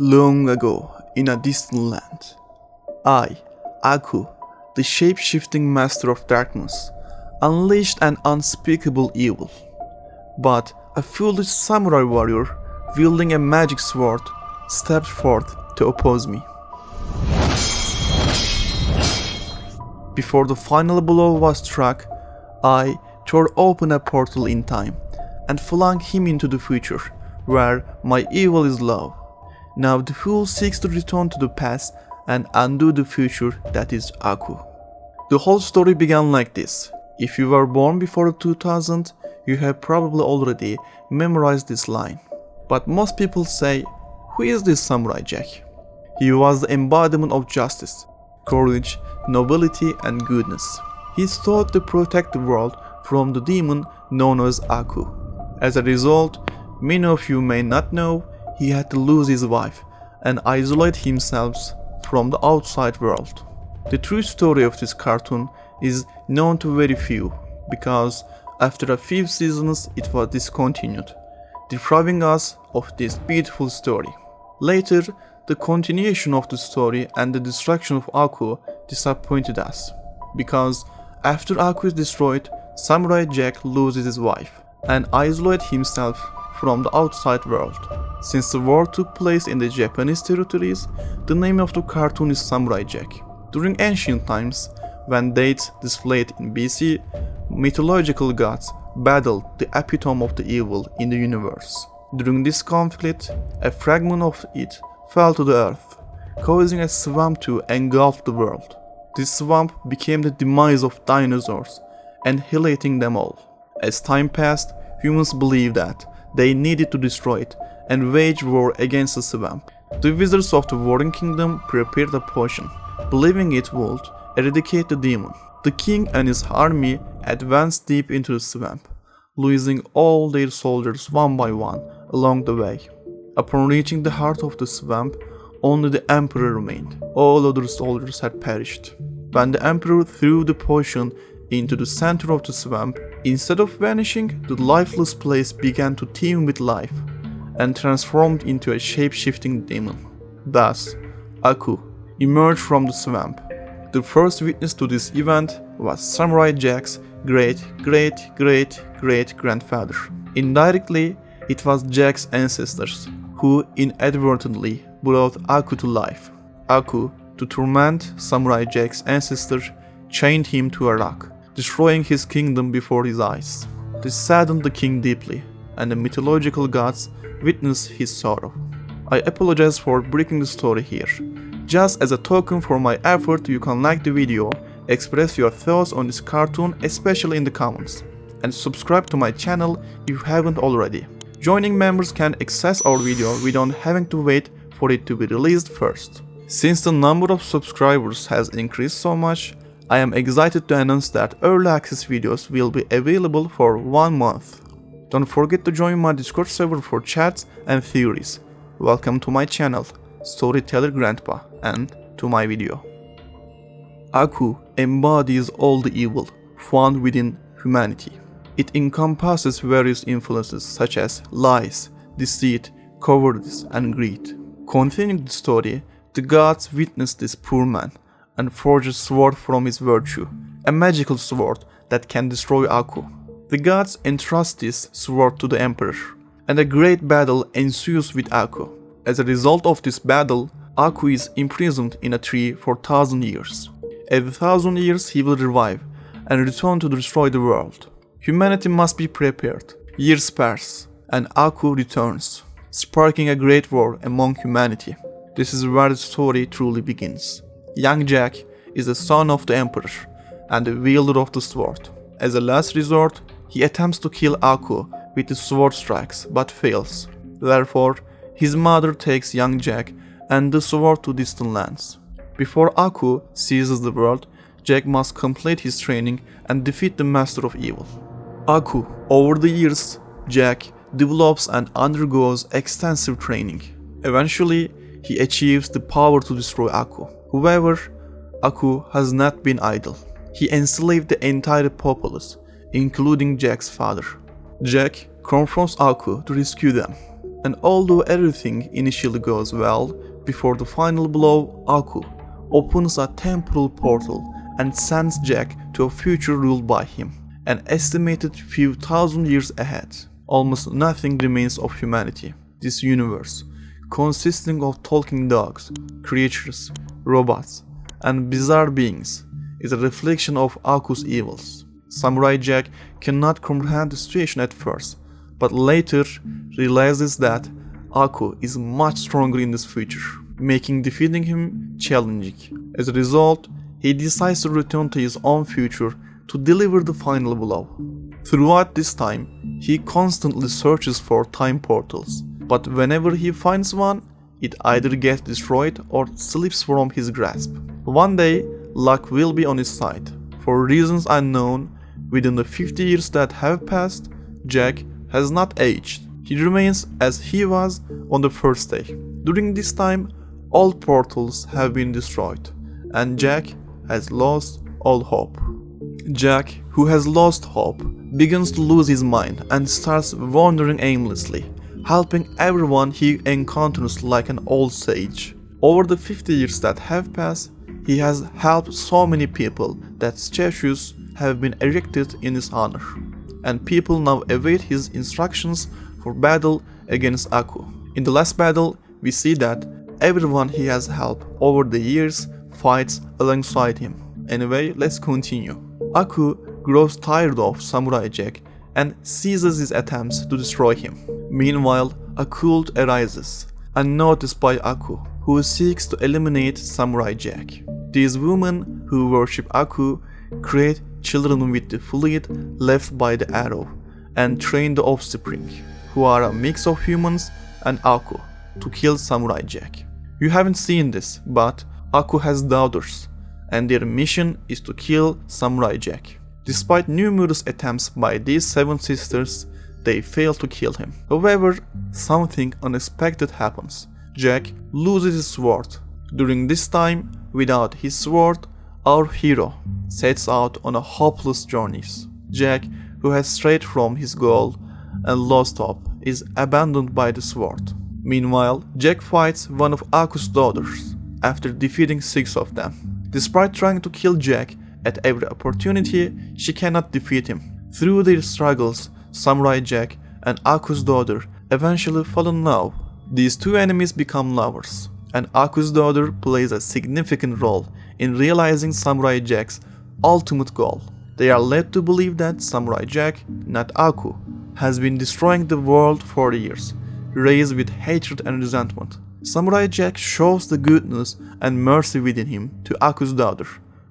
Long ago, in a distant land, I, Aku, the shape-shifting master of darkness, unleashed an unspeakable evil. But a foolish samurai warrior, wielding a magic sword, stepped forth to oppose me. Before the final blow was struck, I tore open a portal in time and flung him into the future, where my evil is love. Now the fool seeks to return to the past and undo the future that is Aku. The whole story began like this. If you were born before 2000, you have probably already memorized this line. But most people say, who is this Samurai Jack? He was the embodiment of justice, courage, nobility and goodness. He sought to protect the world from the demon known as Aku. As a result, many of you may not know, he had to lose his wife and isolate himself from the outside world. The true story of this cartoon is known to very few, because after a few seasons it was discontinued, depriving us of this beautiful story. Later, the continuation of the story and the destruction of Aku disappointed us, because after Aku is destroyed, Samurai Jack loses his wife and isolates himself from the outside world. Since the war took place in the Japanese territories, the name of the cartoon is Samurai Jack. During ancient times, when dates displayed in BC, mythological gods battled the epitome of the evil in the universe. During this conflict, a fragment of it fell to the earth, causing a swamp to engulf the world. This swamp became the demise of dinosaurs, annihilating them all. As time passed, humans believed that they needed to destroy it and wage war against the swamp. The wizards of the Warring Kingdom prepared a potion, believing it would eradicate the demon. The king and his army advanced deep into the swamp, losing all their soldiers one by one along the way. Upon reaching the heart of the swamp, only the emperor remained. All other soldiers had perished. When the emperor threw the potion into the center of the swamp, instead of vanishing, the lifeless place began to teem with life and transformed into a shape-shifting demon. Thus, Aku emerged from the swamp. The first witness to this event was Samurai Jack's great-great-great-great-grandfather. Indirectly, it was Jack's ancestors who inadvertently brought Aku to life. Aku, to torment Samurai Jack's ancestor, chained him to a rock, destroying his kingdom before his eyes. This saddened the king deeply, and the mythological gods witnessed his sorrow. I apologize for breaking the story here. Just as a token for my effort, you can like the video, express your thoughts on this cartoon, especially in the comments, and subscribe to my channel if you haven't already. Joining members can access our video without having to wait for it to be released first. Since the number of subscribers has increased so much, I am excited to announce that early access videos will be available for 1 month. Don't forget to join my Discord server for chats and theories. Welcome to my channel, Storyteller Grandpa, and to my video. Aku embodies all the evil found within humanity. It encompasses various influences such as lies, deceit, cowardice, and greed. Continuing the story, the gods witnessed this poor man and forged a sword from his virtue, a magical sword that can destroy Aku. The gods entrust this sword to the emperor, and a great battle ensues with Aku. As a result of this battle, Aku is imprisoned in a tree for 1,000 years. Every 1,000 years he will revive and return to destroy the world. Humanity must be prepared. Years pass, and Aku returns, sparking a great war among humanity. This is where the story truly begins. Young Jack is the son of the emperor and the wielder of the sword. As a last resort, he attempts to kill Aku with the sword strikes but fails. Therefore, his mother takes young Jack and the sword to distant lands. Before Aku seizes the world, Jack must complete his training and defeat the master of evil. Aku, over the years, Jack develops and undergoes extensive training. Eventually, he achieves the power to destroy Aku. However, Aku has not been idle. He enslaved the entire populace, including Jack's father. Jack confronts Aku to rescue them, And although everything initially goes well, before the final blow, Aku opens a temporal portal and sends Jack to a future ruled by him, an estimated few thousand years ahead. Almost nothing remains of humanity. This universe, consisting of talking dogs, creatures, robots, and bizarre beings, is a reflection of Aku's evils. Samurai Jack cannot comprehend the situation at first, but later realizes that Aku is much stronger in this future, making defeating him challenging. As a result, he decides to return to his own future to deliver the final blow. Throughout this time, he constantly searches for time portals, but whenever he finds one, it either gets destroyed or slips from his grasp. One day, luck will be on his side. For reasons unknown, within the 50 years that have passed, Jack has not aged. He remains as he was on the first day. During this time, all portals have been destroyed, and Jack has lost all hope. Jack, who has lost hope, begins to lose his mind and starts wandering aimlessly, helping everyone he encounters like an old sage. Over the 50 years that have passed, he has helped so many people that statues have been erected in his honor, and people now await his instructions for battle against Aku. In the last battle, we see that everyone he has helped over the years fights alongside him. Anyway, let's continue. Aku grows tired of Samurai Jack and ceases his attempts to destroy him. Meanwhile, a cult arises, unnoticed by Aku, who seeks to eliminate Samurai Jack. These women who worship Aku create children with the fluid left by the arrow and train the offspring, who are a mix of humans and Aku, to kill Samurai Jack. You haven't seen this, but Aku has daughters, and their mission is to kill Samurai Jack. Despite numerous attempts by these 7 sisters, they fail to kill him. However, something unexpected happens. Jack loses his sword. During this time, without his sword, our hero sets out on a hopeless journey. Jack, who has strayed from his goal and lost hope, is abandoned by the sword. Meanwhile, Jack fights one of Aku's daughters after defeating 6 of them. Despite trying to kill Jack at every opportunity, she cannot defeat him. Through their struggles, Samurai Jack and Aku's daughter eventually fall in love. These 2 enemies become lovers, and Aku's daughter plays a significant role in realizing Samurai Jack's ultimate goal. They are led to believe that Samurai Jack, not Aku, has been destroying the world for years, raised with hatred and resentment. Samurai Jack shows the goodness and mercy within him to Aku's daughter,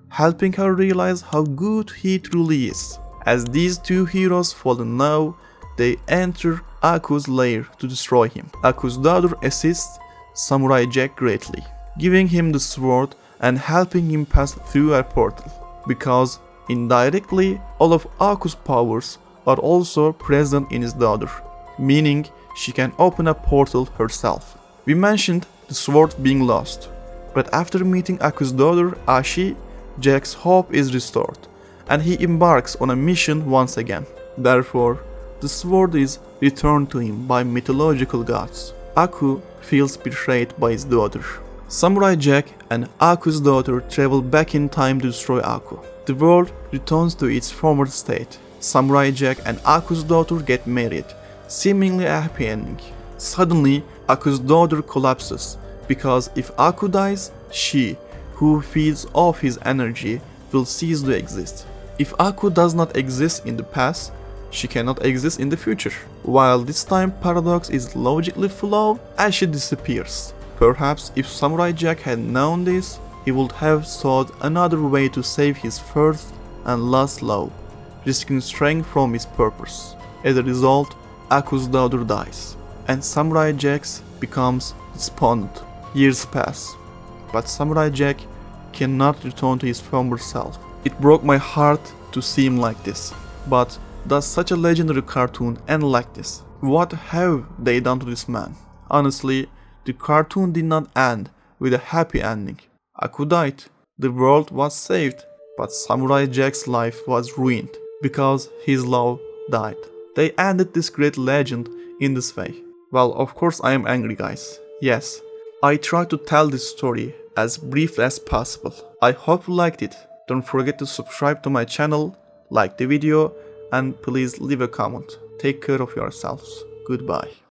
helping her realize how good he truly is. As these 2 heroes fall in love, they enter Aku's lair to destroy him. Aku's daughter assists Samurai Jack greatly, giving him the sword and helping him pass through a portal, because indirectly all of Aku's powers are also present in his daughter, meaning she can open a portal herself. We mentioned the sword being lost, but after meeting Aku's daughter Ashi, Jack's hope is restored, and he embarks on a mission once again. Therefore, the sword is returned to him by mythological gods. Aku feels betrayed by his daughter. Samurai Jack and Aku's daughter travel back in time to destroy Aku. The world returns to its former state. Samurai Jack and Aku's daughter get married, seemingly a happy ending. Suddenly, Aku's daughter collapses, because if Aku dies, she, who feeds off his energy, will cease to exist. If Aku does not exist in the past, she cannot exist in the future. While this time paradox is logically flawed, as she disappears. Perhaps if Samurai Jack had known this, he would have sought another way to save his first and last love, risking straying from his purpose. As a result, Aku's daughter dies, and Samurai Jack becomes despondent. Years pass, but Samurai Jack cannot return to his former self. It broke my heart to see him like this. But does such a legendary cartoon end like this? What have they done to this man? Honestly, the cartoon did not end with a happy ending. Aku died, the world was saved, but Samurai Jack's life was ruined because his love died. They ended this great legend in this way. Well, of course I am angry, guys. Yes, I tried to tell this story as briefly as possible. I hope you liked it. Don't forget to subscribe to my channel, like the video, and please leave a comment. Take care of yourselves. Goodbye.